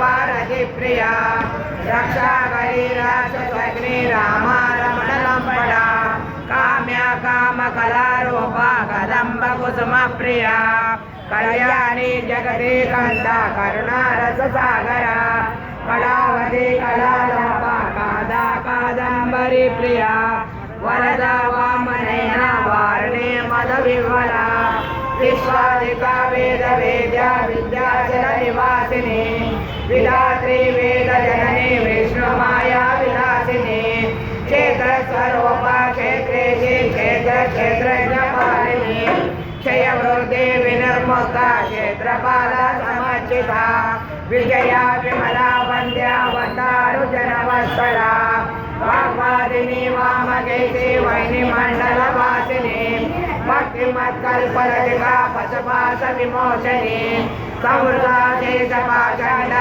భారతి ప్రియా రక్షాకరి రాక్షసగ్ని రామా రమణలంబడ కామ్య కామ కళారూప కదంబ కుసుమ ప్రియా కళ్యాణి జగతి కంద కరుణారస సాగర కళావతి కళాలాప కాదా కాదంబరి ప్రియా వరద వామనయన వారణే మద వివర విశ్వాదిక వేద వేద్య విద్యాచల నివాసిని విధాత్రి వేద జనని విష్ణు మాయా విలాసిని క్షేత్ర స్వరూప క్షేత్రేషి క్షేత్ర క్షేత్రజ్ఞ పాలిని క్షయ వృద్ధి వినిర్ముక్త క్షేత్రపాల సమర్చిత విజయ విమల వంద్య వందారు జనవత్సల వాగ్వాదిని వామకేశి వైని మండల వాసిని భక్తి మత్కల్పలతిక పశుపాస విమోచని సమృద్ధ దేశ పాషాణ